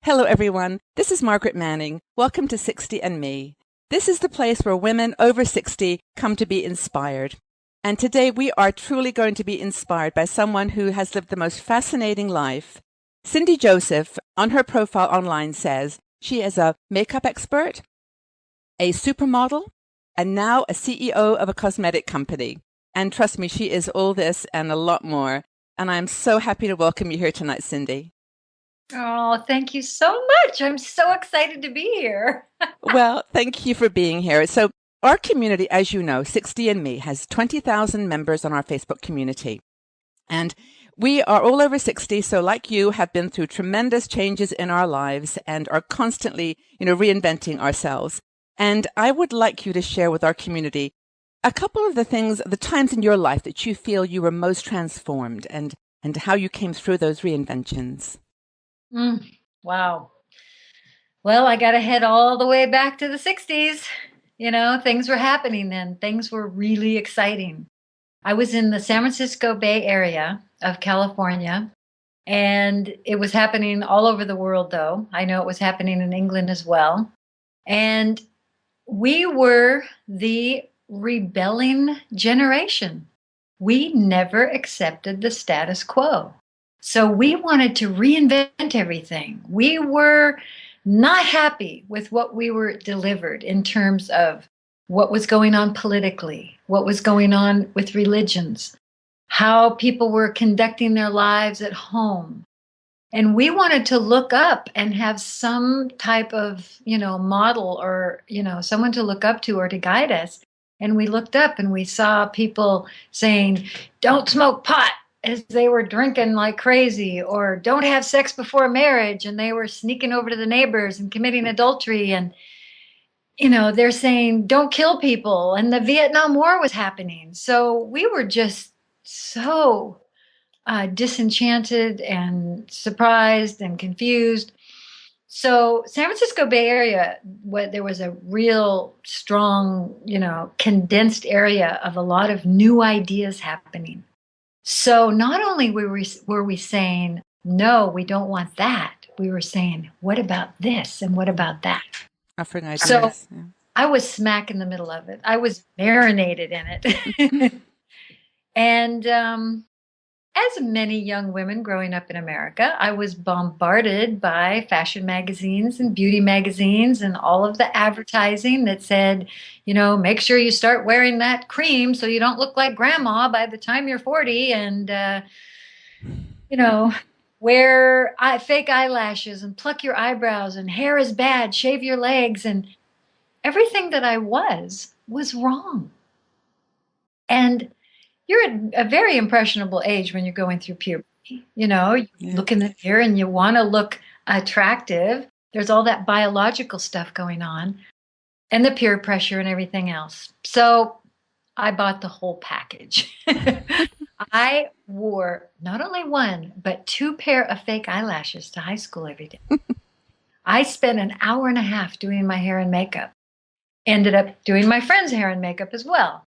Hello, everyone. This is Margaret Manning. Welcome to 60 and Me. This is the place where women over 60 come to be inspired. And today we are truly going to be inspired by someone who has lived the most fascinating life. Cindy Joseph, on her profile online, says she is a makeup expert, a supermodel, and now a CEO of a cosmetic company. And trust me, she is all this and a lot more. And I'm so happy to welcome you here tonight, Cindy. Oh, thank you so much. I'm so excited to be here. Well, thank you for being here. So our community, as you know, 60 and Me, has 20,000 members on our Facebook community. And we are all over 60, so like you, have been through tremendous changes in our lives and are constantly, reinventing ourselves. And I would like you to share with our community a couple of the times in your life that you feel you were most transformed and how you came through those reinventions. Wow. Well, I got to head all the way back to the 60s. Things were happening then. Things were really exciting. I was in the San Francisco Bay Area of California, and it was happening all over the world, though. I know it was happening in England as well. And we were the rebelling generation. We never accepted the status quo. So we wanted to reinvent everything. We were not happy with what we were delivered in terms of what was going on politically, what was going on with religions, how people were conducting their lives at home. And we wanted to look up and have some type of, model or, someone to look up to or to guide us. And we looked up and we saw people saying, don't smoke pot, as they were drinking like crazy, or don't have sex before marriage, and they were sneaking over to the neighbors and committing adultery. And, they're saying don't kill people, and the Vietnam War was happening. So we were just so disenchanted and surprised and confused. So San Francisco Bay Area, there was a real strong, condensed area of a lot of new ideas happening. So not only were we saying, no, we don't want that, we were saying, what about this and what about that? Offering ideas. So I was smack in the middle of it. I was marinated in it. And as many young women growing up in America, I was bombarded by fashion magazines and beauty magazines and all of the advertising that said, make sure you start wearing that cream so you don't look like grandma by the time you're 40, and, wear fake eyelashes and pluck your eyebrows, and hair is bad, shave your legs. And everything that I was wrong. And you're at a very impressionable age when you're going through puberty. You look in the mirror and you want to look attractive. There's all that biological stuff going on and the peer pressure and everything else. So I bought the whole package. I wore not only one, but 2 pair of fake eyelashes to high school every day. I spent an hour and a half doing my hair and makeup. Ended up doing my friend's hair and makeup as well.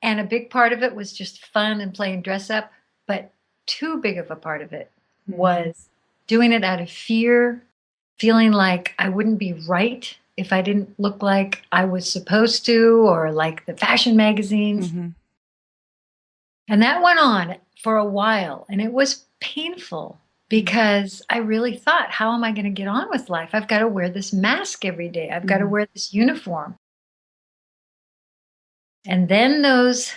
And a big part of it was just fun and playing dress up. But too big of a part of it was doing it out of fear, feeling like I wouldn't be right if I didn't look like I was supposed to, or like the fashion magazines. Mm-hmm. And that went on for a while. And it was painful because I really thought, how am I going to get on with life? I've got to wear this mask every day. I've got to wear this uniform. And then those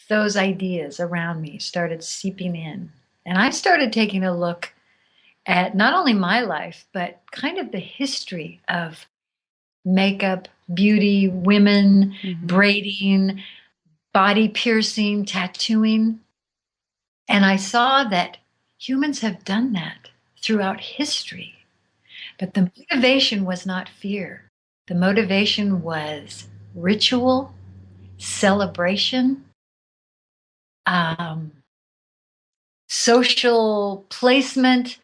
ideas around me started seeping in. And I started taking a look at not only my life, but kind of the history of makeup, beauty, women, braiding, body piercing, tattooing. And I saw that humans have done that throughout history. But the motivation was not fear. The motivation was ritual, celebration, social placement,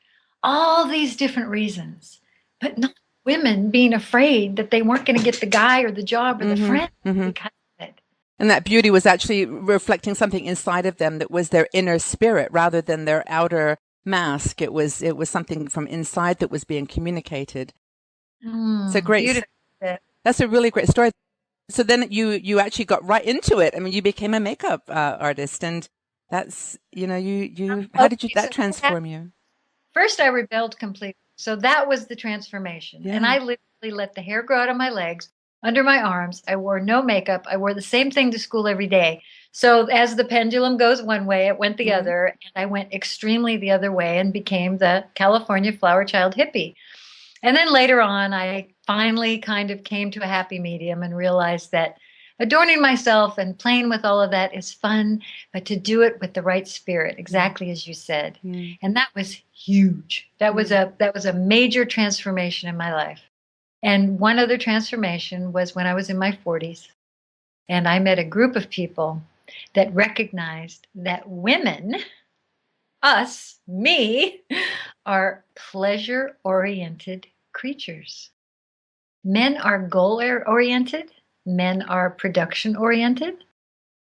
all these different reasons, but not women being afraid that they weren't going to get the guy or the job or the friend because of it. And that beauty was actually reflecting something inside of them that was their inner spirit rather than their outer mask. It was something from inside that was being communicated. It's a great, Beautiful. that's a really great story. So then you actually got right into it. I mean, you became a makeup artist, and that's, how did Okay, that so transform you? first I rebelled completely. So that was the transformation. And Yeah. I literally let the hair grow out of my legs, under my arms. I wore no makeup. I wore the same thing to school every day. So as the pendulum goes one way, it went the Mm. other. And I went extremely the other way and became the California flower child hippie. And then later on, I finally kind of came to a happy medium and realized that adorning myself and playing with all of that is fun, but to do it with the right spirit, exactly as you said. Mm. And that was huge. That was a major transformation in my life. And one other transformation was when I was in my 40s and I met a group of people that recognized that women, us, me, are pleasure oriented creatures. Men are goal oriented, men are production oriented,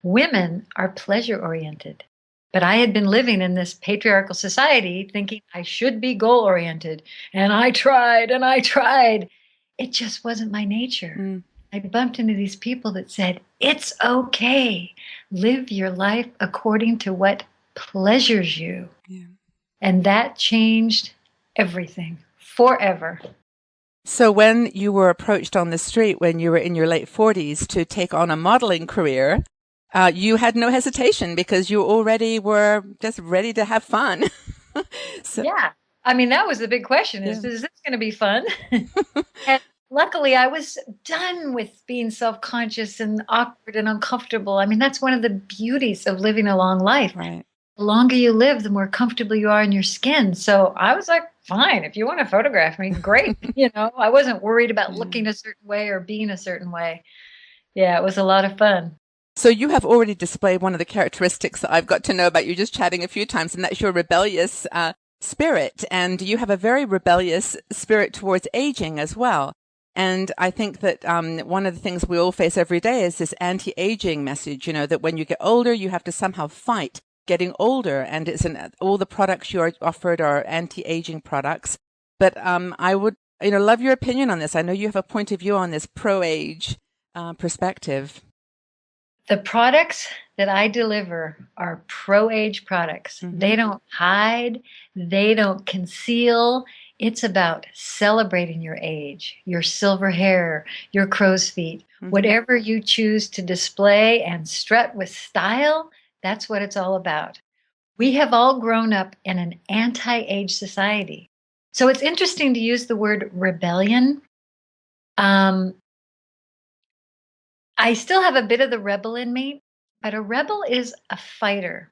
women are pleasure oriented. But I had been living in this patriarchal society thinking I should be goal oriented. And I tried and I tried. It just wasn't my nature. Mm. I bumped into these people that said, it's okay. Live your life according to what pleasures you. Yeah. And that changed everything forever. So when you were approached on the street when you were in your late 40s to take on a modeling career, you had no hesitation because you already were just ready to have fun. So, Yeah. I mean, that was the big question yeah. is this going to be fun? And luckily, I was done with being self conscious and awkward and uncomfortable. I mean, that's one of the beauties of living a long life. Right. The longer you live, the more comfortable you are in your skin. So I was like, fine, if you want to photograph me, great. I wasn't worried about Yeah. looking a certain way or being a certain way. Yeah, it was a lot of fun. So you have already displayed one of the characteristics that I've got to know about you just chatting a few times, and that's your rebellious spirit. And you have a very rebellious spirit towards aging as well. And I think that one of the things we all face every day is this anti-aging message, that when you get older, you have to somehow fight getting older. And all the products you are offered are anti-aging products. But I would, love your opinion on this. I know you have a point of view on this pro-age perspective. The products that I deliver are pro-age products. Mm-hmm. They don't hide, they don't conceal. It's about celebrating your age, your silver hair, your crow's feet, Mm-hmm. whatever you choose to display and strut with style. That's what it's all about. We have all grown up in an anti-age society. So it's interesting to use the word rebellion. I still have a bit of the rebel in me, but a rebel is a fighter.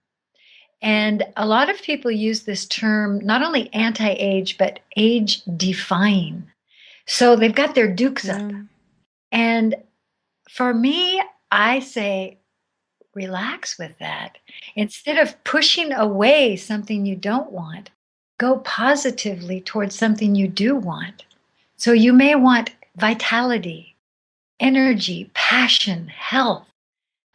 And a lot of people use this term not only anti age, but age defying. So they've got their dukes up. Yeah. And for me, I say, relax with that. Instead of pushing away something you don't want, go positively towards something you do want. So you may want vitality, energy, passion, health.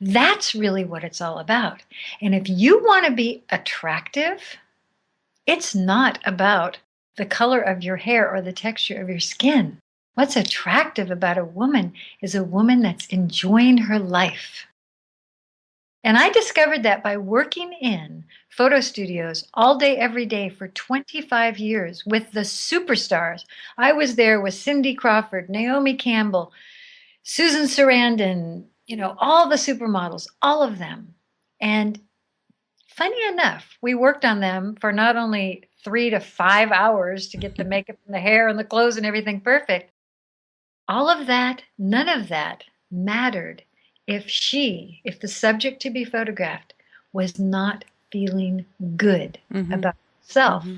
That's really what it's all about. And if you want to be attractive, it's not about the color of your hair or the texture of your skin. What's attractive about a woman is a woman that's enjoying her life. And I discovered that by working in photo studios all day, every day for 25 years with the superstars. I was there with Cindy Crawford, Naomi Campbell, Susan Sarandon, all the supermodels, all of them. And funny enough, we worked on them for not only 3 to 5 hours to get the makeup and the hair and the clothes and everything perfect. All of that, none of that mattered if the subject to be photographed was not feeling good Mm-hmm. about herself. Mm-hmm.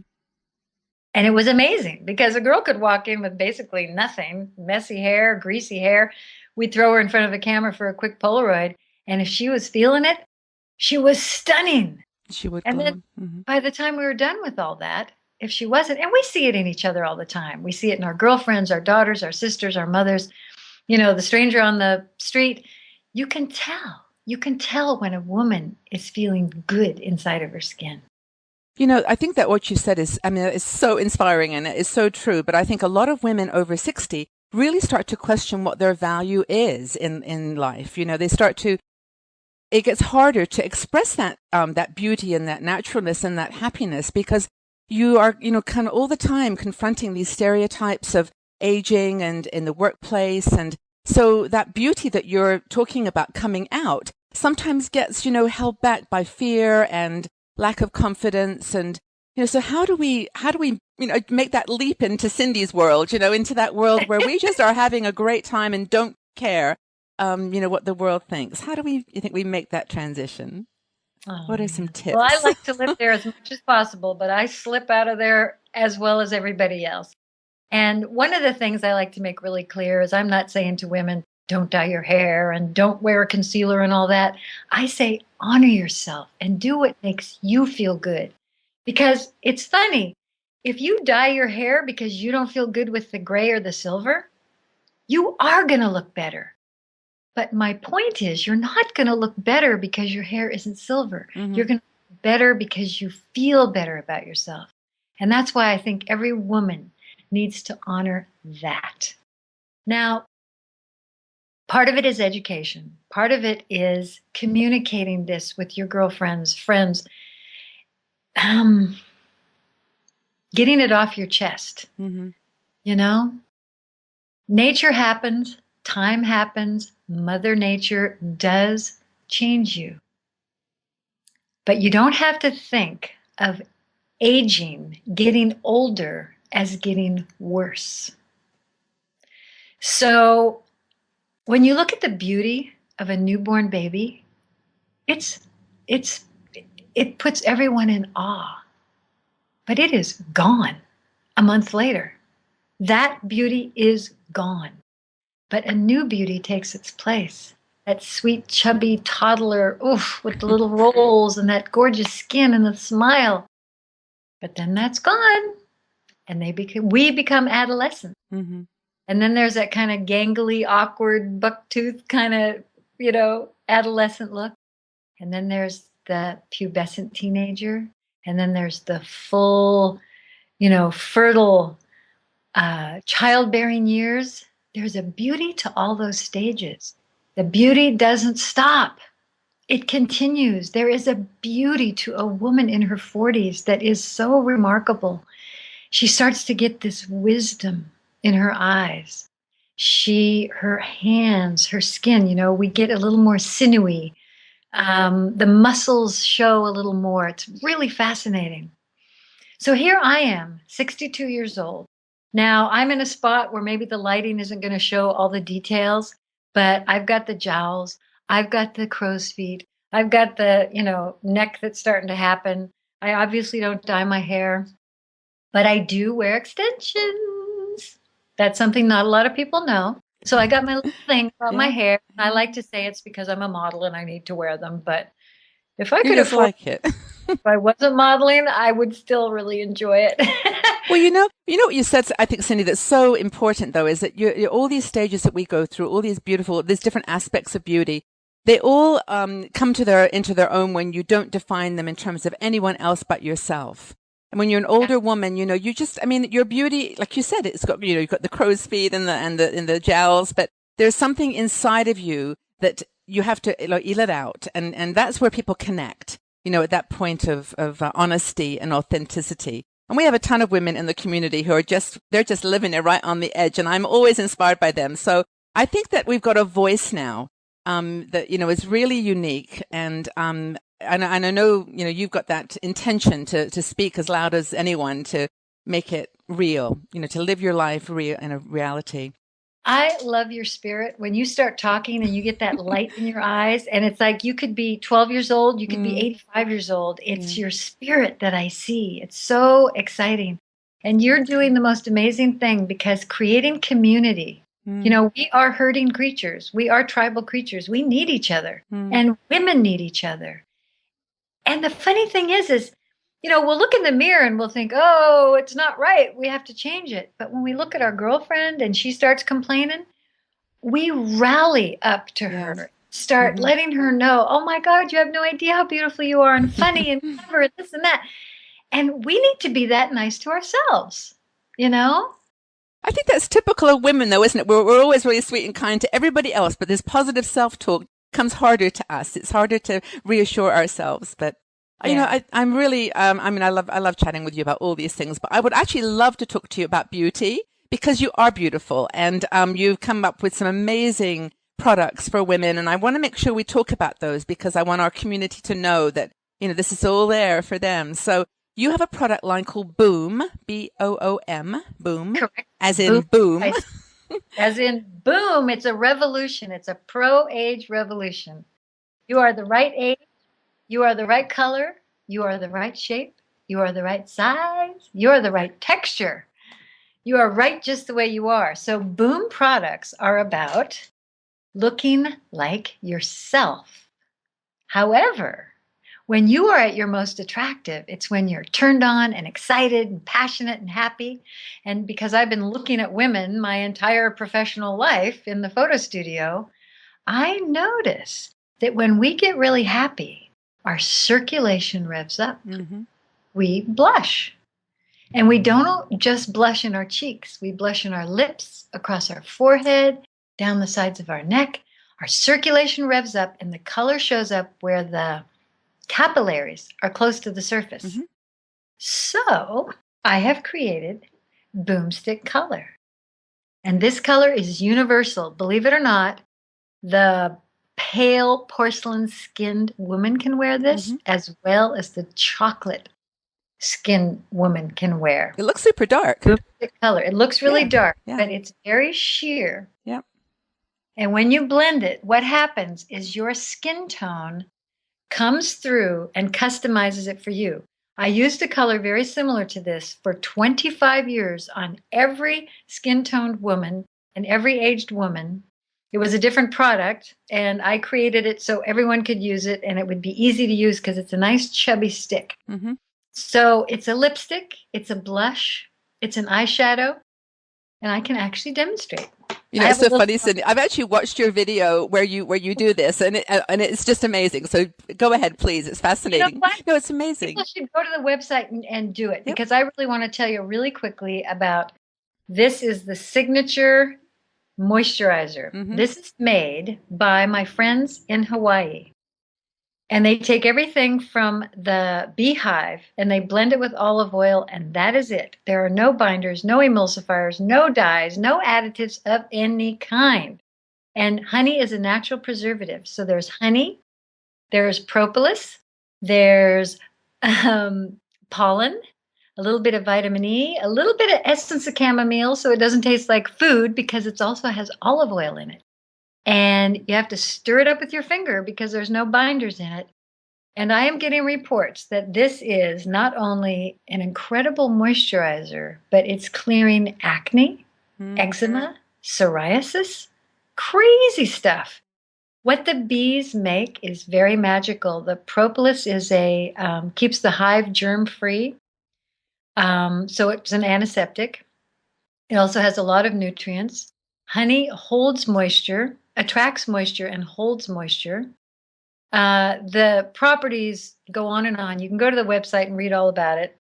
And it was amazing because a girl could walk in with basically nothing, messy hair, greasy hair. We'd throw her in front of a camera for a quick Polaroid. And if she was feeling it, she was stunning. She would And glow. then Mm-hmm. by the time we were done with all that, if she wasn't, and we see it in each other all the time. We see it in our girlfriends, our daughters, our sisters, our mothers, the stranger on the street. You can tell. You can tell when a woman is feeling good inside of her skin. I think that what you said is, I mean, it's so inspiring and it is so true. But I think a lot of women over 60 really start to question what their value is in life. They start to, it gets harder to express that beauty and that naturalness and that happiness because you are, kind of all the time confronting these stereotypes of aging and in the workplace. And so that beauty that you're talking about coming out sometimes gets, held back by fear and lack of confidence. And, so how do we, make that leap into Cindy's world, into that world where we just are having a great time and don't care, what the world thinks. How do you think we make that transition? Oh, What are some man. Well, I tips? like to live there as much as possible, but I slip out of there as well as everybody else. And one of the things I like to make really clear is I'm not saying to women, don't dye your hair and don't wear a concealer and all that. I say, honor yourself and do what makes you feel good. Because it's funny, if you dye your hair because you don't feel good with the gray or the silver, you are going to look better. But my point is, you're not going to look better because your hair isn't silver. Mm-hmm. You're going to look better because you feel better about yourself. And that's why I think every woman needs to honor that. Now, part of it is education. Part of it is communicating this with your girlfriends, friends, getting it off your chest. Mm-hmm. Nature happens, time happens, Mother Nature does change you. But you don't have to think of aging, getting older, as getting worse. So when you look at the beauty of a newborn baby, it puts everyone in awe. But it is gone a month later. That beauty is gone. But a new beauty takes its place. That sweet, chubby toddler, oof, with the little rolls and that gorgeous skin and the smile. But then that's gone, and we become adolescents. Mm-hmm. And then there's that kind of gangly, awkward, bucktooth kind of, adolescent look. And then there's the pubescent teenager. And then there's the full, fertile childbearing years. There's a beauty to all those stages. The beauty doesn't stop. It continues. There is a beauty to a woman in her 40s that is so remarkable. She starts to get this wisdom in her eyes. Her hands, her skin, we get a little more sinewy. The muscles show a little more. It's really fascinating. So here I am, 62 years old. Now I'm in a spot where maybe the lighting isn't going to show all the details, but I've got the jowls. I've got the crow's feet. I've got the, neck that's starting to happen. I obviously don't dye my hair, but I do wear extensions. That's something not a lot of people know. So I got my little thing about my hair. I like to say it's because I'm a model and I need to wear them, but if I could afford like it. if I wasn't modeling, I would still really enjoy it. Well, what you said, I think, Cindy, that's so important, though, is that all these stages that we go through, all these different aspects of beauty, they all come into their own when you don't define them in terms of anyone else but yourself. And when you're an older woman, your beauty, like you said, it's got, you've got the crow's feet and the jowls, but there's something inside of you that you have to let out. And that's where people connect, at that point of honesty and authenticity. And we have a ton of women in the community who they're just living it right on the edge. And I'm always inspired by them. So I think that we've got a voice now, that, is really unique. And I know, you've got that intention to speak as loud as anyone, to make it real, to live your life real in a reality. I love your spirit. When you start talking and you get that light in your eyes, and it's like you could be 12 years old, you could be 85 years old. It's your spirit that I see. It's so exciting. And you're doing the most amazing thing, because creating community, we are herding creatures. We are tribal creatures. We need each other, and women need each other. And the funny thing is, we'll look in the mirror and we'll think, oh, it's not right. We have to change it. But when we look at our girlfriend and she starts complaining, we rally up to her, start letting her know, oh my God, you have no idea how beautiful you are, and funny and clever and this and that. And we need to be that nice to ourselves, you know? I think that's typical of women, though, isn't it? We're always really sweet and kind to everybody else, but this positive self-talk comes harder to us. It's harder to reassure ourselves. But you know, Yeah. I'm really, I mean, I love chatting with you about all these things, but I would actually love to talk to you about beauty because you are beautiful and you've come up with some amazing products for women. And I want to make sure we talk about those because I want our community to know that, you know, this is all there for them. So you have a product line called Boom, Boom, Boom, Correct. as in Boom. boom. As in, boom, it's a revolution. It's a pro-age revolution. You are the right age. You are the right color. You are the right shape. You are the right size. You are the right texture. You are right just the way you are. So, Boom products are about looking like yourself. However, when you are at your most attractive, it's when you're turned on and excited and passionate and happy. And because I've been looking at women my entire professional life in the photo studio, I notice that when we get really happy, our circulation revs up. Mm-hmm. We blush. And we don't just blush in our cheeks, we blush in our lips, across our forehead, down the sides of our neck. Our circulation revs up, and the color shows up where the capillaries are close to the surface. Mm-hmm. So I have created Boomstick Color. And this color is universal. Believe it or not, the pale porcelain skinned woman can wear this Mm-hmm. as well as the chocolate skinned woman can wear. It looks super dark. Boomstick Color. It looks really Yeah, dark, yeah. but it's very sheer. Yeah. And when you blend it, what happens is your skin tone comes through and customizes it for you. I used a color very similar to this for 25 years on every skin toned woman and every aged woman. It was a different product, and I created it so everyone could use it and it would be easy to use because it's a nice chubby stick. Mm-hmm. So it's a lipstick, it's a blush, it's an eyeshadow, and I can actually demonstrate. You know, it's so funny, Cindy. I've actually watched your video where you do this, and it's just amazing. So go ahead, please. It's fascinating. You know what? No, it's amazing. People should go to the website and do it Yep. because I really want to tell you really quickly about this is the signature moisturizer. Mm-hmm. This is made by my friends in Hawaii. And they take everything from the beehive and they blend it with olive oil, and that is it. There are no binders, no emulsifiers, no dyes, no additives of any kind. And honey is a natural preservative. So there's honey, there's propolis, there's pollen, a little bit of vitamin E, a little bit of essence of chamomile so it doesn't taste like food because it also has olive oil in it. And you have to stir it up with your finger because there's no binders in it. And I am getting reports that this is not only an incredible moisturizer, but it's clearing acne, eczema, psoriasis, crazy stuff. What the bees make is very magical. The propolis is keeps the hive germ free. So it's an antiseptic. It also has a lot of nutrients. Honey holds moisture, attracts moisture, and holds moisture. The properties go on and on. You can go to the website and read all about it.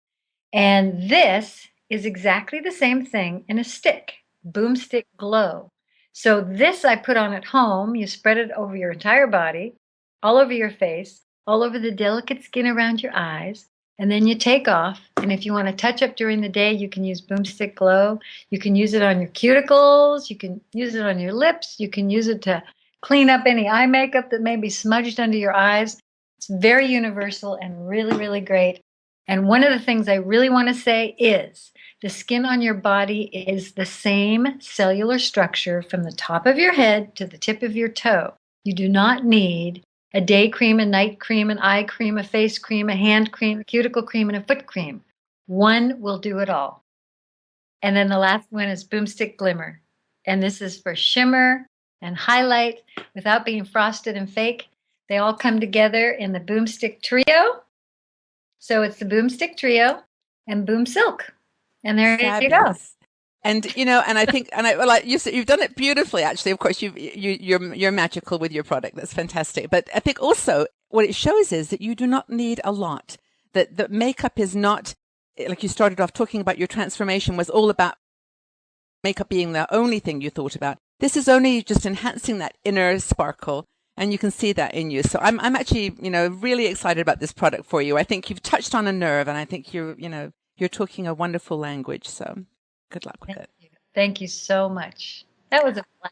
And this is exactly the same thing in a stick, Boomstick Glow. So this I put on at home. You spread it over your entire body, all over your face, all over the delicate skin around your eyes. And then you take off. And if you want to touch up during the day, you can use Boomstick Glow. You can use it on your cuticles. You can use it on your lips. You can use it to clean up any eye makeup that may be smudged under your eyes. It's very universal and really, really great. And one of the things I really want to say is the skin on your body is the same cellular structure from the top of your head to the tip of your toe. You do not need a day cream, a night cream, an eye cream, a face cream, a hand cream, a cuticle cream, and a foot cream. One will do it all. And then the last one is Boomstick Glimmer. And this is for shimmer and highlight without being frosted and fake. They all come together in the Boomstick Trio. So it's the Boomstick Trio and Boom Silk. And there you go. And you know, and I think, and I like you said, you've done it beautifully. Actually, of course, you're magical with your product. That's fantastic. But I think also what it shows is that you do not need a lot. That makeup is not like you started off talking about your transformation was all about makeup being the only thing you thought about. This is only just enhancing that inner sparkle, and you can see that in you. So I'm actually, really excited about this product for you. I think you've touched on a nerve, and I think you're talking a wonderful language. So good luck with Thank it. you. Thank you so much. That was a blast.